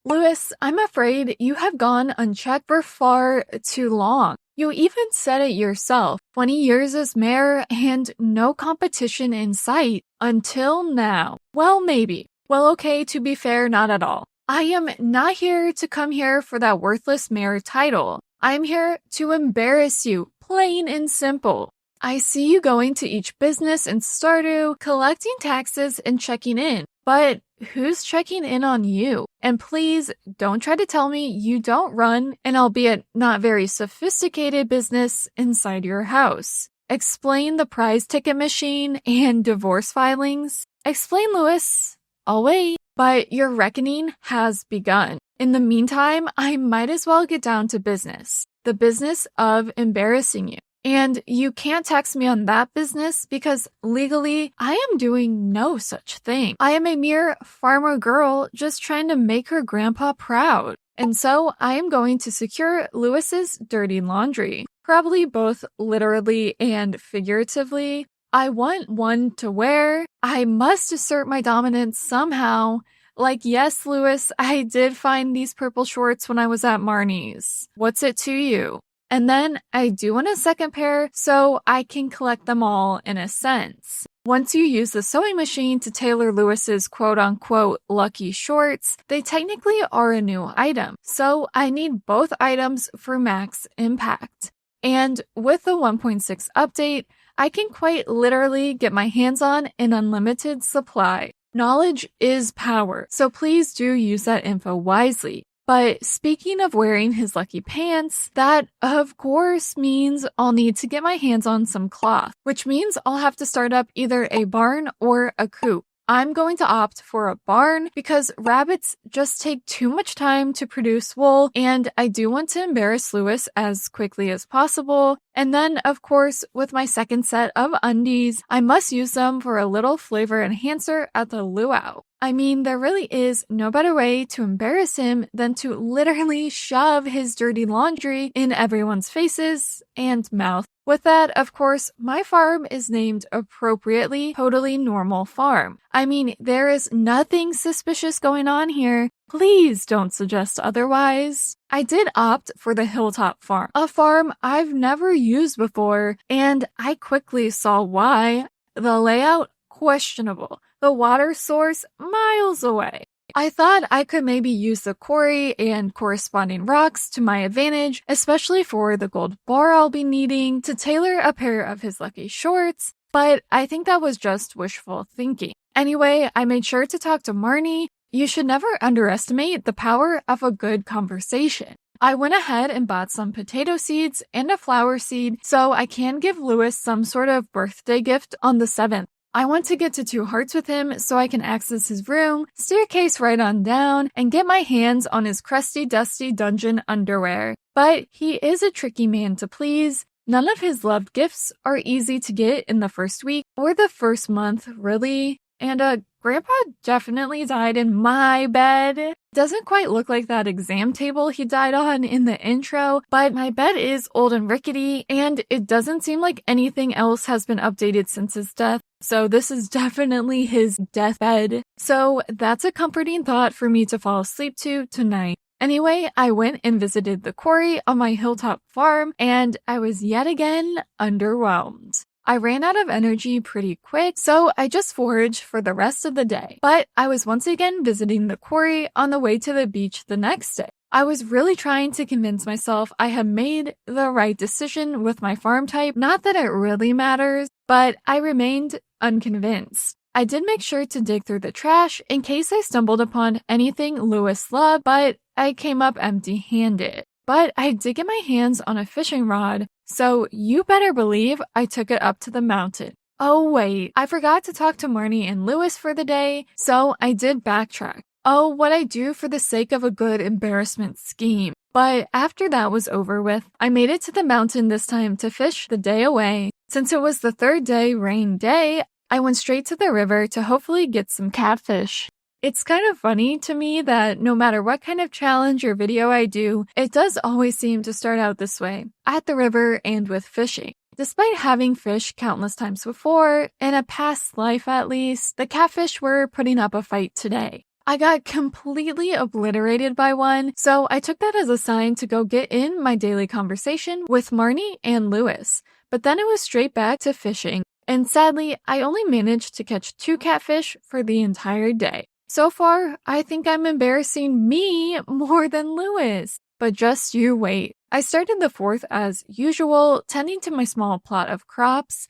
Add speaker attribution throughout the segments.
Speaker 1: Lewis, I'm afraid you have gone unchecked for far too long. You even said it yourself, 20 years as mayor and no competition in sight until now. Well, maybe. Well, okay, to be fair, not at all. I am not here to come here for that worthless mayor title. I'm here to embarrass you, plain and simple. I see you going to each business in Stardew, collecting taxes and checking in. But who's checking in on you? And please don't try to tell me you don't run an albeit not very sophisticated business inside your house. Explain the prize ticket machine and divorce filings. Explain, Lewis. I'll wait. But your reckoning has begun. In the meantime, I might as well get down to business. The business of embarrassing you. And you can't tax me on that business because legally, I am doing no such thing. I am a mere farmer girl just trying to make her grandpa proud. And so I am going to secure Lewis's dirty laundry, probably both literally and figuratively. I want one to wear. I must assert my dominance somehow. Like, yes, Lewis, I did find these purple shorts when I was at Marnie's. What's it to you? And then I do want a second pair so I can collect them all in a sense. Once you use the sewing machine to tailor Lewis's quote-unquote lucky shorts, they technically are a new item. So I need both items for max impact. And with the 1.6 update, I can quite literally get my hands on an unlimited supply. Knowledge is power, so please do use that info wisely. But speaking of wearing his lucky pants, that of course means I'll need to get my hands on some cloth, which means I'll have to start up either a barn or a coop. I'm going to opt for a barn because rabbits just take too much time to produce wool, and I do want to embarrass Lewis as quickly as possible. And then, of course, with my second set of undies, I must use them for a little flavor enhancer at the luau. I mean, there really is no better way to embarrass him than to literally shove his dirty laundry in everyone's faces and mouth. With that, of course, my farm is named appropriately Totally Normal Farm. I mean, there is nothing suspicious going on here. Please don't suggest otherwise. I did opt for the Hilltop Farm, a farm I've never used before, and I quickly saw why. The layout, questionable. The water source, miles away. I thought I could maybe use the quarry and corresponding rocks to my advantage, especially for the gold bar I'll be needing to tailor a pair of his lucky shorts, but I think that was just wishful thinking. Anyway, I made sure to talk to Marnie. You should never underestimate the power of a good conversation. I went ahead and bought some potato seeds and a flower seed so I can give Lewis some sort of birthday gift on the 7th. I want to get to 2 hearts with him so I can access his room, staircase right on down, and get my hands on his crusty, dusty dungeon underwear. But he is a tricky man to please. None of his loved gifts are easy to get in the first week or the first month, really. And Grandpa definitely died in my bed. Doesn't quite look like that exam table he died on in the intro, but my bed is old and rickety, and it doesn't seem like anything else has been updated since his death. So this is definitely his deathbed. So that's a comforting thought for me to fall asleep to tonight. Anyway, I went and visited the quarry on my hilltop farm, and I was yet again underwhelmed. I ran out of energy pretty quick, so I just foraged for the rest of the day. But I was once again visiting the quarry on the way to the beach the next day. I was really trying to convince myself I had made the right decision with my farm type. Not that it really matters, but I remained unconvinced. I did make sure to dig through the trash in case I stumbled upon anything Lewis loved, but I came up empty-handed. But I did get my hands on a fishing rod, so you better believe I took it up to the mountain. Oh wait, I forgot to talk to Marnie and Lewis for the day, so I did backtrack. Oh, what I do for the sake of a good embarrassment scheme. But after that was over with, I made it to the mountain this time to fish the day away. Since it was the 3rd day, rain day, I went straight to the river to hopefully get some catfish. It's kind of funny to me that no matter what kind of challenge or video I do, it does always seem to start out this way, at the river and with fishing. Despite having fished countless times before, in a past life at least, the catfish were putting up a fight today. I got completely obliterated by one, so I took that as a sign to go get in my daily conversation with Marnie and Lewis. But then it was straight back to fishing, and sadly, I only managed to catch 2 catfish for the entire day. So far, I think I'm embarrassing me more than Lewis. But just you wait. I started the 4th as usual, tending to my small plot of crops,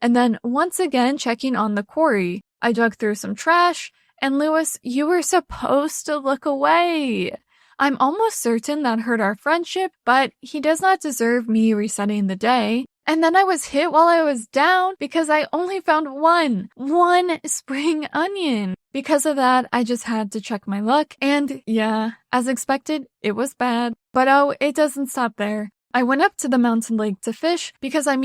Speaker 1: and then once again checking on the quarry. I dug through some trash, and Lewis, you were supposed to look away. I'm almost certain that hurt our friendship, but he does not deserve me resetting the day. And then I was hit while I was down because I only found one spring onion. Because of that, I just had to check my luck, and yeah, as expected, it was bad. But oh, it doesn't stop there. I went up to the mountain lake to fish because I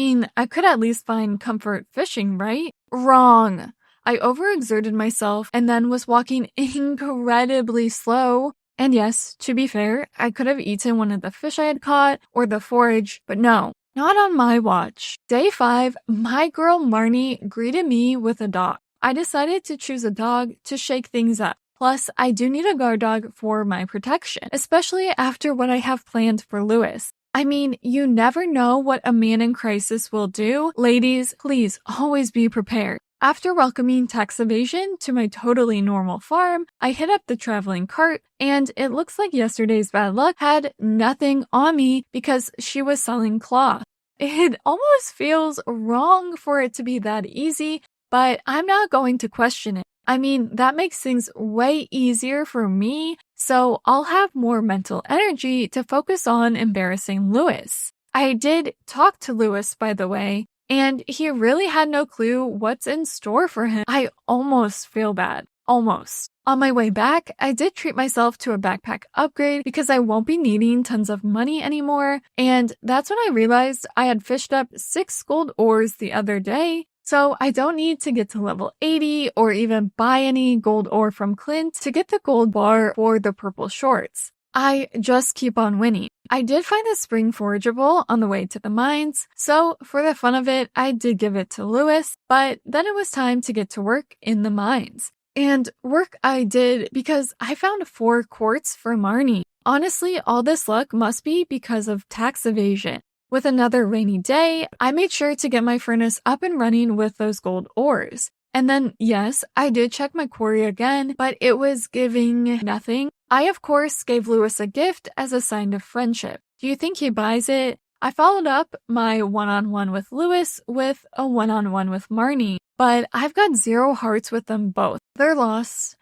Speaker 1: could at least find comfort fishing, right? Wrong. I overexerted myself and then was walking incredibly slow. And yes, to be fair, I could have eaten one of the fish I had caught or the forage, but no, not on my watch. Day 5, my girl Marnie greeted me with a dog. I decided to choose a dog to shake things up. Plus, I do need a guard dog for my protection, especially after what I have planned for Lewis. I mean, you never know what a man in crisis will do. Ladies, please always be prepared. After welcoming tax evasion to my totally normal farm, I hit up the traveling cart, and it looks like yesterday's bad luck had nothing on me because she was selling cloth. It almost feels wrong for it to be that easy, but I'm not going to question it. I mean, that makes things way easier for me, so I'll have more mental energy to focus on embarrassing Lewis. I did talk to Lewis, by the way, and he really had no clue what's in store for him. I almost feel bad. Almost. On my way back, I did treat myself to a backpack upgrade because I won't be needing tons of money anymore, and that's when I realized I had fished up 6 gold ores the other day, so I don't need to get to level 80 or even buy any gold ore from Clint to get the gold bar for the purple shorts. I just keep on winning. I did find the spring forageable on the way to the mines, so for the fun of it, I did give it to Lewis, but then it was time to get to work in the mines. And work I did because I found 4 quartz for Marnie. Honestly, all this luck must be because of tax evasion. With another rainy day, I made sure to get my furnace up and running with those gold ores. And then, yes, I did check my quarry again, but it was giving nothing. I, of course, gave Lewis a gift as a sign of friendship. Do you think he buys it? I followed up my one-on-one with Lewis with a one-on-one with Marnie, but I've got 0 hearts with them both. They're lost.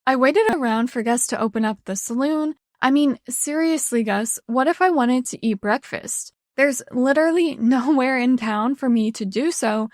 Speaker 1: I waited around for Gus to open up the saloon. I mean, seriously, Gus, what if I wanted to eat breakfast? There's literally nowhere in town for me to do so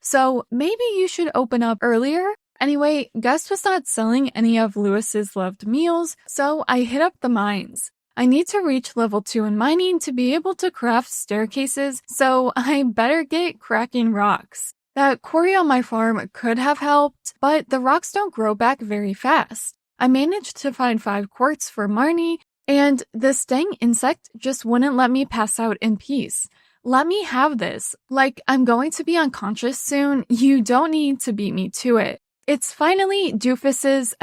Speaker 1: maybe you should open up earlier? Anyway, Gus was not selling any of Lewis's loved meals, so I hit up the mines. I need to reach level 2 in mining to be able to craft staircases, so I better get cracking rocks. That quarry on my farm could have helped, but the rocks don't grow back very fast. I managed to find 5 quartz for Marnie, and this dang insect just wouldn't let me pass out in peace. Let me have this. Like, I'm going to be unconscious soon. You don't need to beat me to it. It's finally Lewis's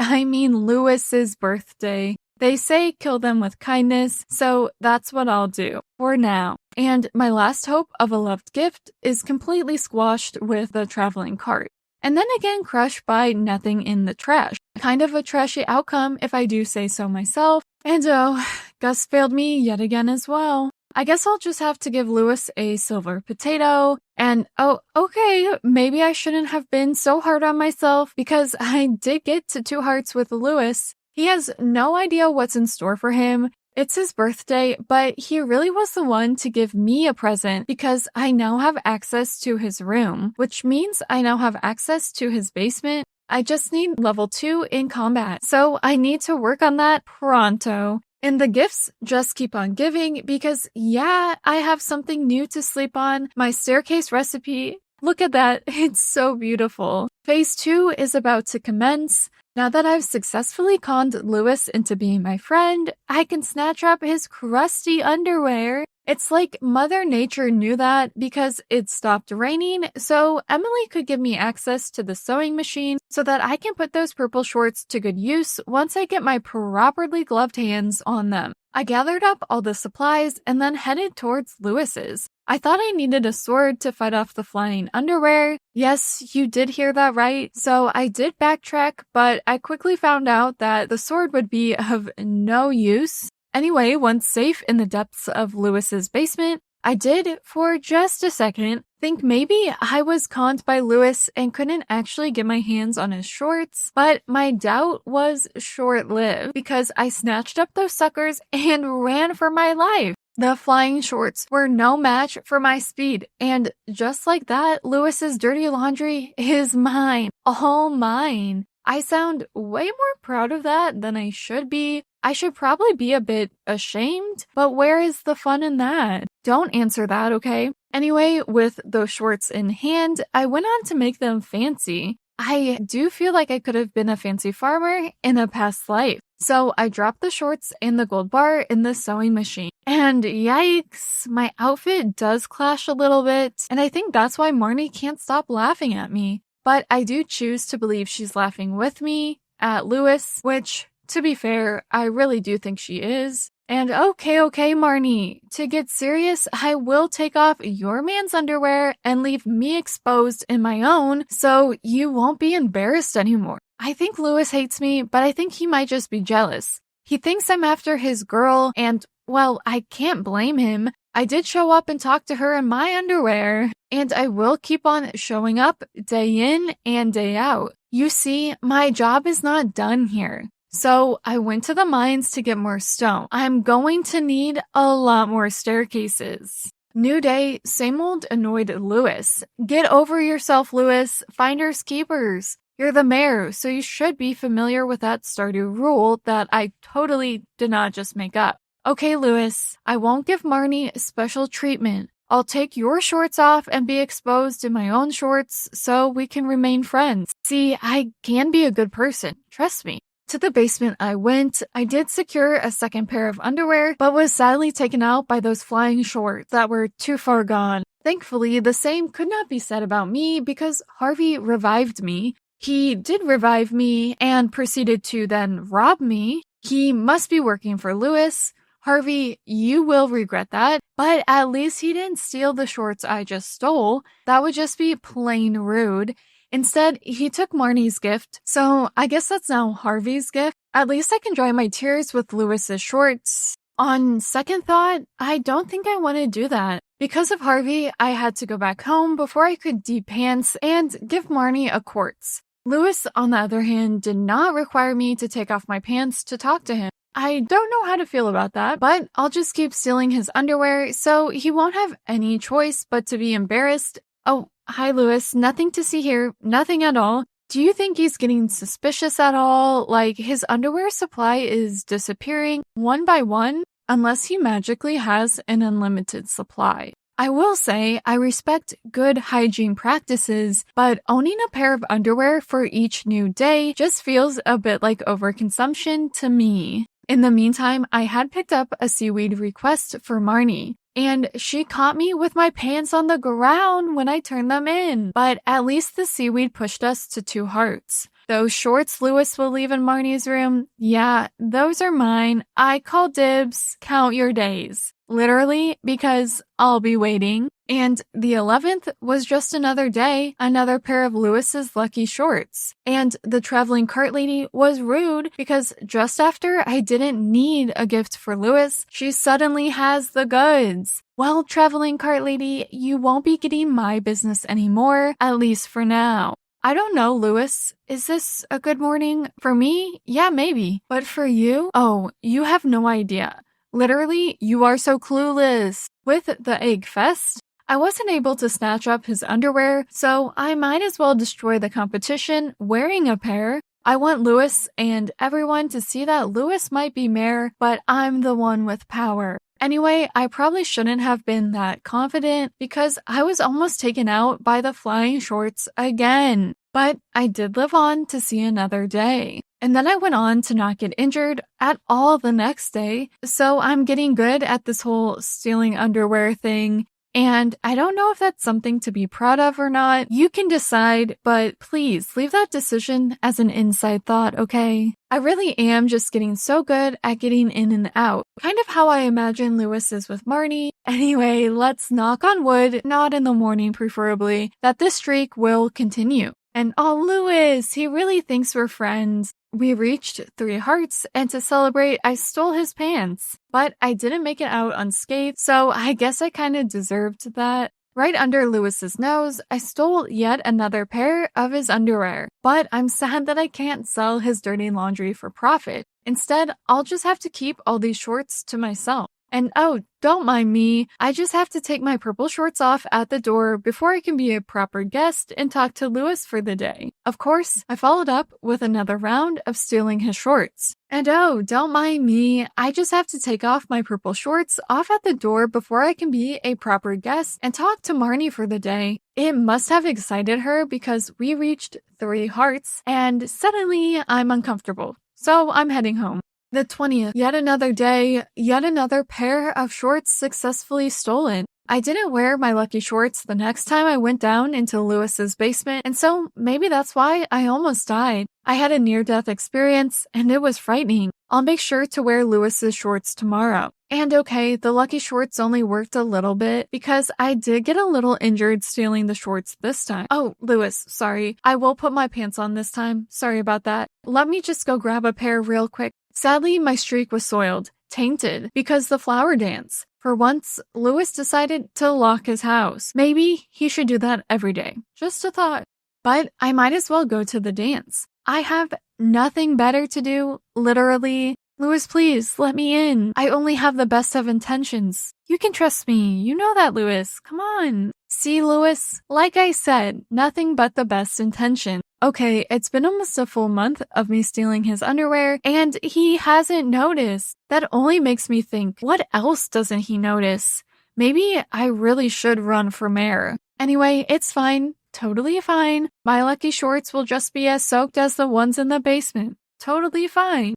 Speaker 1: birthday. They say kill them with kindness, so that's what I'll do for now. And my last hope of a loved gift is completely squashed with the traveling cart. And then again crushed by nothing in the trash. Kind of a trashy outcome if I do say so myself. And oh, Gus failed me yet again as well. I guess I'll just have to give Lewis a silver potato. And oh, okay, maybe I shouldn't have been so hard on myself because I did get to 2 hearts with Lewis. He has no idea what's in store for him. It's his birthday, but he really was the one to give me a present because I now have access to his room, which means I now have access to his basement. I just need level 2 in combat, so I need to work on that pronto. And the gifts just keep on giving because, yeah, I have something new to sleep on. My staircase recipe. Look at that. It's so beautiful. Phase 2 is about to commence. Now that I've successfully conned Lewis into being my friend, I can snatch up his crusty underwear. It's like Mother Nature knew that because it stopped raining, so Emily could give me access to the sewing machine so that I can put those purple shorts to good use once I get my properly gloved hands on them. I gathered up all the supplies and then headed towards Lewis's. I thought I needed a sword to fight off the flying underwear. Yes, you did hear that right. So I did backtrack, but I quickly found out that the sword would be of no use. Anyway, once safe in the depths of Lewis's basement, I did, for just a second, think maybe I was conned by Lewis and couldn't actually get my hands on his shorts, but my doubt was short-lived because I snatched up those suckers and ran for my life. The flying shorts were no match for my speed, and just like that, Lewis's dirty laundry is mine, all mine. I sound way more proud of that than I should be. I should probably be a bit ashamed, but where is the fun in that? Don't answer that, okay? Anyway, with those shorts in hand, I went on to make them fancy. I do feel like I could have been a fancy farmer in a past life. So I dropped the shorts and the gold bar in the sewing machine. And yikes, my outfit does clash a little bit, and I think that's why Marnie can't stop laughing at me. But I do choose to believe she's laughing with me at Lewis, which, to be fair, I really do think she is. And okay, Marnie, to get serious, I will take off your man's underwear and leave me exposed in my own so you won't be embarrassed anymore. I think Lewis hates me, but I think he might just be jealous. He thinks I'm after his girl, and, well, I can't blame him. I did show up and talk to her in my underwear, and I will keep on showing up day in and day out. You see, my job is not done here. So I went to the mines to get more stone. I'm going to need a lot more staircases. New day, same old annoyed Lewis. Get over yourself, Lewis. Finders keepers. You're the mayor, so you should be familiar with that Stardew rule that I totally did not just make up. Okay, Lewis, I won't give Marnie special treatment. I'll take your shorts off and be exposed in my own shorts so we can remain friends. See, I can be a good person. Trust me. To the basement I went. I did secure a second pair of underwear, but was sadly taken out by those flying shorts that were too far gone. Thankfully, the same could not be said about me because Harvey revived me. He did revive me and proceeded to then rob me. He must be working for Lewis. Harvey, you will regret that, but at least he didn't steal the shorts I just stole. That would just be plain rude. Instead, he took Marnie's gift, so I guess that's now Harvey's gift. At least I can dry my tears with Lewis's shorts. On second thought, I don't think I want to do that. Because of Harvey, I had to go back home before I could de-pants and give Marnie a quartz. Lewis, on the other hand, did not require me to take off my pants to talk to him. I don't know how to feel about that, but I'll just keep stealing his underwear so he won't have any choice but to be embarrassed. Oh, hi, Lewis. Nothing to see here. Nothing at all. Do you think he's getting suspicious at all? Like, his underwear supply is disappearing one by one unless he magically has an unlimited supply. I will say I respect good hygiene practices, but owning a pair of underwear for each new day just feels a bit like overconsumption to me. In the meantime, I had picked up a seaweed request for Marnie, and she caught me with my pants on the ground when I turned them in. But at least the seaweed pushed us to 2 hearts. Those shorts Lewis will leave in Marnie's room, yeah, those are mine. I call dibs. Count your days. Literally, because I'll be waiting. And the 11th was just another day, another pair of Lewis's lucky shorts. And the traveling cart lady was rude because just after I didn't need a gift for Lewis, she suddenly has the goods. Well, traveling cart lady, you won't be getting my business anymore, at least for now. I don't know, Lewis. Is this a good morning? For me? Yeah, maybe. But for you? Oh, you have no idea. Literally, you are so clueless. With the egg fest, I wasn't able to snatch up his underwear, so I might as well destroy the competition wearing a pair. I want Lewis and everyone to see that Lewis might be mayor, but I'm the one with power. Anyway, I probably shouldn't have been that confident because I was almost taken out by the flying shorts again. But I did live on to see another day. And then I went on to not get injured at all the next day. So I'm getting good at this whole stealing underwear thing. And I don't know if that's something to be proud of or not. You can decide, but please leave that decision as an inside thought, okay? I really am just getting so good at getting in and out. Kind of how I imagine Lewis is with Marnie. Anyway, let's knock on wood, not in the morning preferably, that this streak will continue. And oh, Lewis, he really thinks we're friends. We reached 3 hearts, and to celebrate, I stole his pants. But I didn't make it out unscathed, so I guess I kind of deserved that. Right under Lewis's nose, I stole yet another pair of his underwear. But I'm sad that I can't sell his dirty laundry for profit. Instead, I'll just have to keep all these shorts to myself. And oh, don't mind me, I just have to take my purple shorts off at the door before I can be a proper guest and talk to Lewis for the day. Of course, I followed up with another round of stealing his shorts. And oh, don't mind me, I just have to take off my purple shorts off at the door before I can be a proper guest and talk to Marnie for the day. It must have excited her because we reached 3 hearts and suddenly I'm uncomfortable. So I'm heading home. The 20th, yet another day, yet another pair of shorts successfully stolen. I didn't wear my lucky shorts the next time I went down into Lewis's basement, and so maybe that's why I almost died. I had a near-death experience, and it was frightening. I'll make sure to wear Lewis's shorts tomorrow. And okay, the lucky shorts only worked a little bit because I did get a little injured stealing the shorts this time. Oh, Lewis, sorry. I will put my pants on this time. Sorry about that. Let me just go grab a pair real quick. Sadly, my streak was soiled, tainted, because the flower dance. For once, Lewis decided to lock his house. Maybe he should do that every day. Just a thought. But I might as well go to the dance. I have nothing better to do, literally. Lewis, please, let me in. I only have the best of intentions. You can trust me. You know that, Lewis. Come on. See, Lewis? Like I said, nothing but the best intention. Okay, it's been almost a full month of me stealing his underwear, and he hasn't noticed. That only makes me think, what else doesn't he notice? Maybe I really should run for mayor. Anyway, it's fine. Totally fine. My lucky shorts will just be as soaked as the ones in the basement. Totally fine.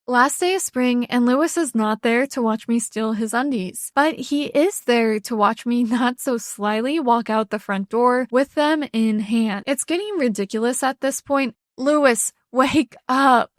Speaker 1: Last day of spring, and Lewis is not there to watch me steal his undies, but he is there to watch me not so slyly walk out the front door with them in hand. It's getting ridiculous at this point. Lewis, wake up!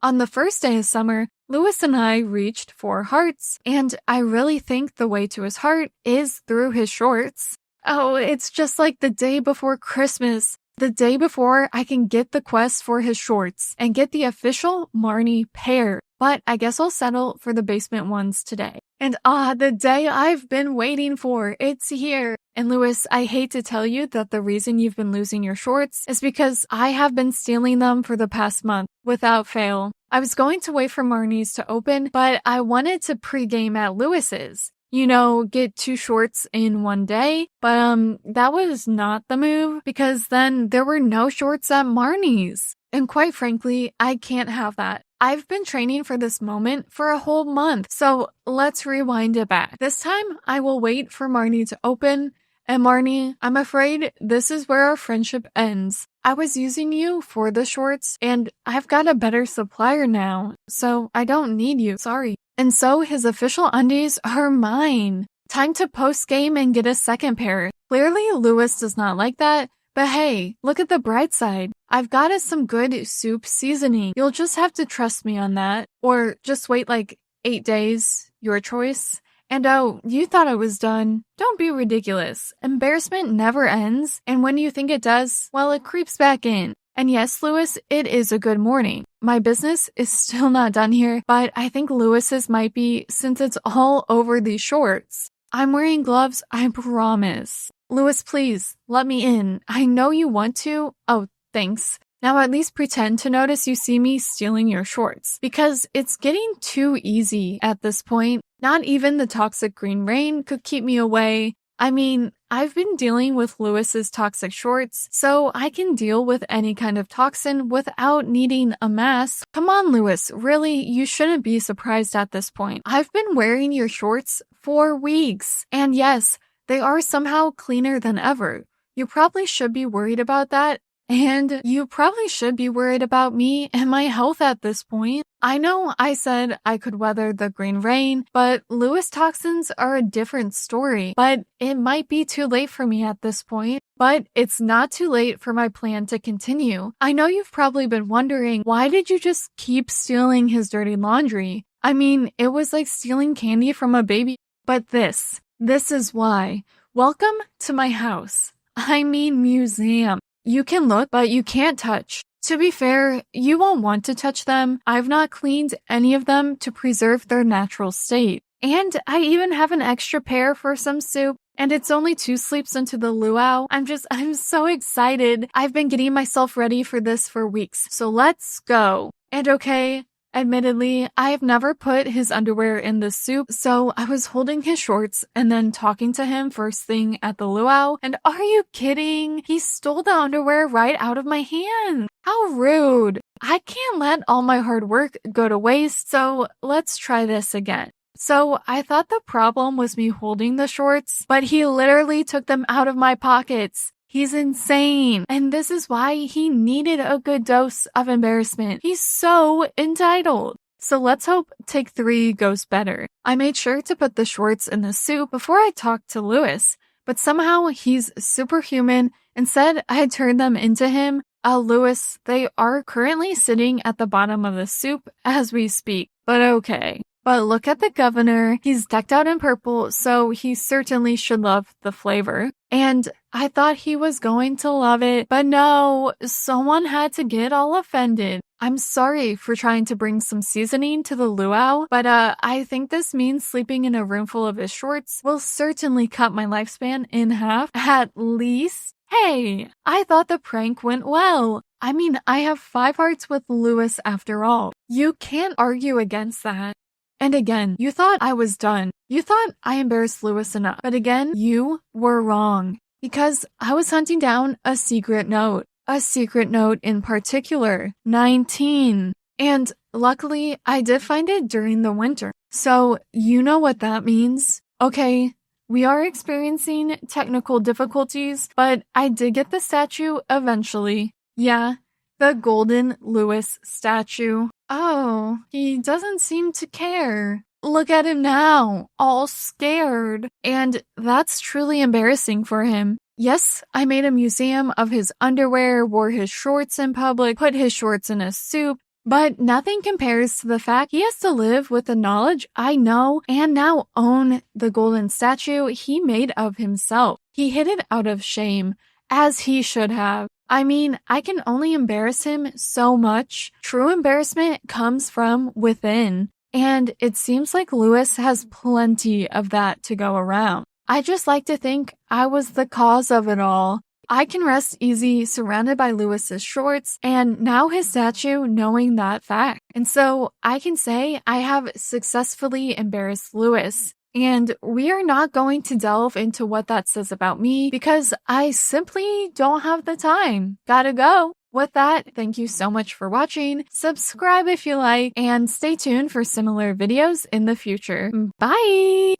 Speaker 1: On the first day of summer, Lewis and I reached 4 hearts, and I really think the way to his heart is through his shorts. Oh, it's just like the day before Christmas. The day before I can get the quest for his shorts and get the official Marnie pair. But I guess I'll settle for the basement ones today. And the day I've been waiting for, it's here. And Lewis, I hate to tell you that the reason you've been losing your shorts is because I have been stealing them for the past month, without fail. I was going to wait for Marnie's to open, but I wanted to pregame at Lewis's. You know, get 2 shorts in one day, but that was not the move because then there were no shorts at Marnie's. And quite frankly, I can't have that. I've been training for this moment for a whole month, so let's rewind it back. This time, I will wait for Marnie to open. And Marnie, I'm afraid this is where our friendship ends. I was using you for the shorts, and I've got a better supplier now, so I don't need you, sorry. And so his official undies are mine. Time to post-game and get a second pair. Clearly, Lewis does not like that, but hey, look at the bright side. I've got us some good soup seasoning. You'll just have to trust me on that. Or just wait like 8 days, your choice. And oh, you thought I was done. Don't be ridiculous. Embarrassment never ends, and when you think it does, well, it creeps back in. And yes, Lewis, it is a good morning. My business is still not done here, but I think Lewis's might be since it's all over these shorts. I'm wearing gloves, I promise. Lewis, please, let me in. I know you want to. Oh, thanks. Now at least pretend to notice you see me stealing your shorts, because it's getting too easy at this point. Not even the toxic green rain could keep me away. I mean, I've been dealing with Lewis's toxic shorts, so I can deal with any kind of toxin without needing a mask. Come on, Lewis, really, you shouldn't be surprised at this point. I've been wearing your shorts for weeks, and yes, they are somehow cleaner than ever. You probably should be worried about that, And you probably should be worried about me and my health at this point. I know I said I could weather the green rain, but Lewis toxins are a different story. But it might be too late for me at this point. But it's not too late for my plan to continue. I know you've probably been wondering, why did you just keep stealing his dirty laundry? I mean, it was like stealing candy from a baby. But this is why. Welcome to my house. I mean museum. You can look, but you can't touch. To be fair, you won't want to touch them. I've not cleaned any of them to preserve their natural state. And I even have an extra pair for some soup. And it's only 2 sleeps into the luau. I'm so excited. I've been getting myself ready for this for weeks. So let's go. And okay, admittedly, I have never put his underwear in the soup, so I was holding his shorts and then talking to him first thing at the luau. And are you kidding? He stole the underwear right out of my hand. How rude. I can't let all my hard work go to waste, so let's try this again. So I thought the problem was me holding the shorts, but he literally took them out of my pockets. He's insane. And this is why he needed a good dose of embarrassment. He's so entitled. So let's hope take 3 goes better. I made sure to put the shorts in the soup before I talked to Lewis, but somehow he's superhuman and said I had turned them into him. Lewis, they are currently sitting at the bottom of the soup as we speak, but okay. But look at the governor. He's decked out in purple, so he certainly should love the flavor. And I thought he was going to love it, but no, someone had to get all offended. I'm sorry for trying to bring some seasoning to the luau, but I think this means sleeping in a room full of his shorts will certainly cut my lifespan in half, at least. Hey, I thought the prank went well. I mean, I have 5 hearts with Lewis after all. You can't argue against that. And again, you thought I was done. You thought I embarrassed Lewis enough. But again, you were wrong. Because I was hunting down a secret note. A secret note in particular. 19. And luckily, I did find it during the winter. So, you know what that means. Okay, we are experiencing technical difficulties, but I did get the statue eventually. Yeah, the golden Lewis statue. Oh, he doesn't seem to care. Look at him now, all scared. And that's truly embarrassing for him. Yes, I made a museum of his underwear, wore his shorts in public, put his shorts in a soup, but nothing compares to the fact he has to live with the knowledge I know and now own the golden statue he made of himself. He hid it out of shame, as he should have. I mean, I can only embarrass him so much. True embarrassment comes from within, and it seems like Lewis has plenty of that to go around. I just like to think I was the cause of it all. I can rest easy surrounded by Lewis's shorts and now his statue knowing that fact. And so I can say I have successfully embarrassed Lewis. And we are not going to delve into what that says about me because I simply don't have the time. Gotta go. With that, thank you so much for watching. Subscribe if you like and stay tuned for similar videos in the future. Bye!